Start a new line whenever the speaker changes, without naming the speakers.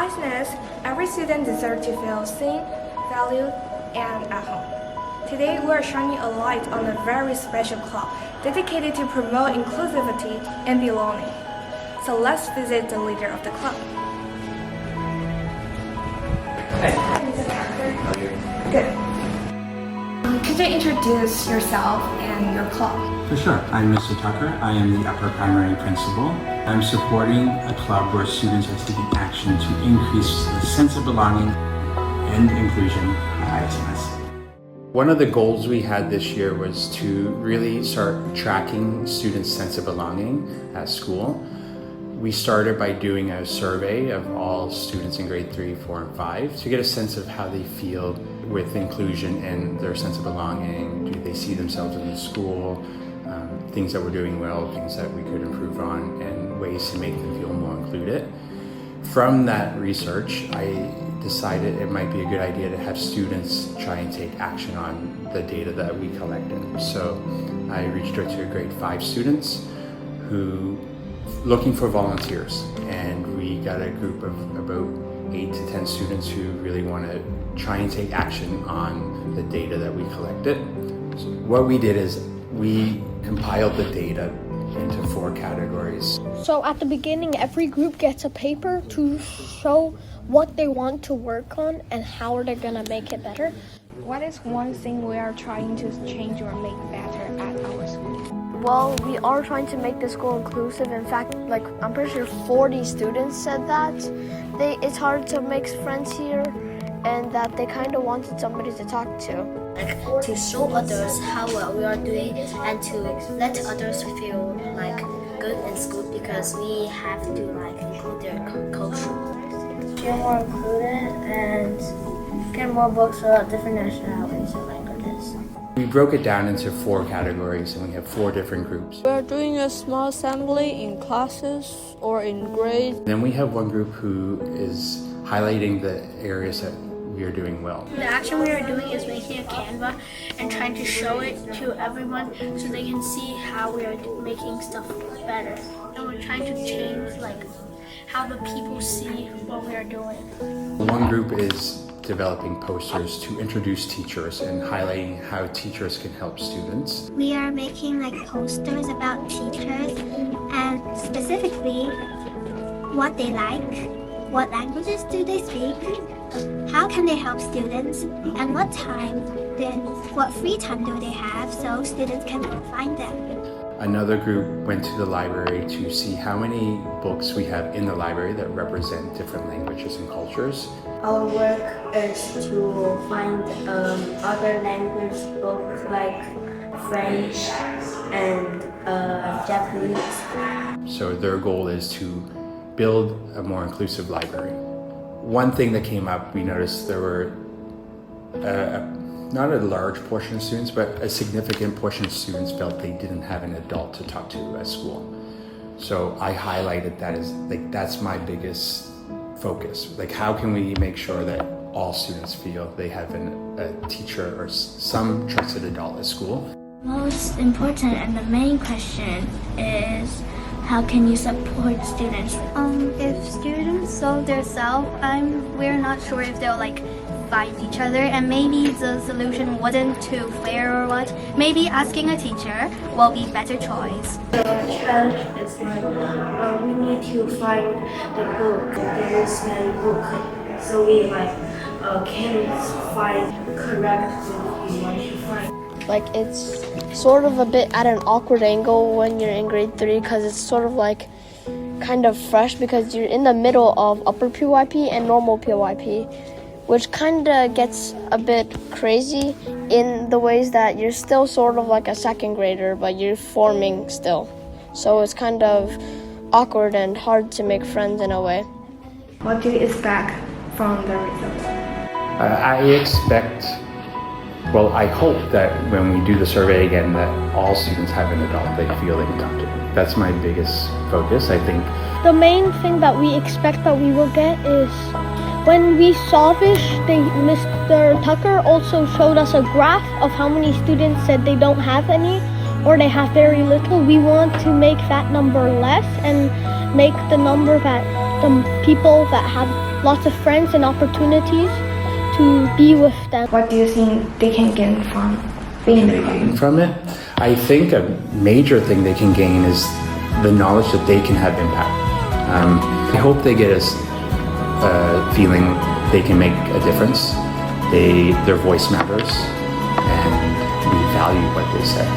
ISNS, every student deserves to feel seen, valued, and at home. Today, we are shining a light on a very special club dedicated to promote inclusivity and belonging. So let's visit the leader of the club.
Hey.
Hi, Mr. Tucker.
How are you?
Good. Could you introduce yourself and your club?
For sure. I'm Mr. Tucker. I am the upper primary principal. I'm supporting a club where students are taking action to increase the sense of belonging and inclusion at ISNS. One of the goals we had this year was to really start tracking students' sense of belonging at school. We started by doing a survey of all students in grade 3, 4, and 5 to get a sense of how they feel with inclusion and their sense of belonging. Do they see themselves in the school? Things that we're doing well, things that we could improve on, and ways to make them feel more included. From that research, I decided it might be a good idea to have students try and take action on the data that we collected. So I reached out to grade 5 students who looking for volunteers, and we got a group of about 8 to 10 students who really want to try and take action on the data that we collected. So what we did is we compiled the data into 4 categories.
So at the beginning, every group gets a paper to show what they want to work on and how they're gonna make it better.
What is one thing we are trying to change or make better at our school?
Well, we are trying to make the school inclusive. In fact, I'm pretty sure 40 students said that it's hard to make friends here and that they kind of wanted somebody to talk to.
To show others how well we are doing and to let others feel good in school because we have to include their culture.
Feel more included and get more books about different nationalities and languages.
We broke it down into 4 categories, and we have 4 different groups.
We're doing a small assembly in classes or in grades.
Then we have one group who is highlighting the areas that we are doing well.
The action we are doing is making a Canva and trying to show it to everyone so they can see how we are making stuff better. And we're trying to change how the people see what we are doing.
One group is developing posters to introduce teachers and highlighting how teachers can help students.
We are making posters about teachers and specifically what they like, what languages do they speak, how can they help students, and what free time do they have so students can go find them.
Another group went to the library to see how many books we have in the library that represent different languages and cultures.
Our work is to find other language books like French and Japanese.
So their goal is to build a more inclusive library. One thing that came up, we noticed there were not a large portion of students, but a significant portion of students felt they didn't have an adult to talk to at school. So I highlighted that as that's my biggest focus. How can we make sure that all students feel they have a teacher or some trusted adult at school?
Most important and the main question is, how can you support students?
If students show themselves, we're not sure if they'll fight each other, and maybe the solution wasn't too fair or what. Maybe asking a teacher will be better choice.
The challenge is we need to find the book, the misspelled book, so we can find correct book we want to find.
It's sort of a bit at an awkward angle when you're in grade 3 because it's sort of kind of fresh because you're in the middle of upper PYP and normal PYP, which kind of gets a bit crazy in the ways that you're still sort of like a second grader, but you're forming still. So it's kind of awkward and hard to make friends in a way.
What do you expect from the results?
I hope that when we do the survey again that all students have an adult they feel they can talk to. That's my biggest focus, I think.
The main thing that we expect that we will get is when we saw this, Mr. Tucker also showed us a graph of how many students said they don't have any or they have very little. We want to make that number less and make the number that the people that have lots of friends and opportunities to be with them.
What do you think they can gain from being in the club?
From it, I think a major thing they can gain is the knowledge that they can have impact. I hope they get a feeling they can make a difference. Their voice matters, and we value what they say.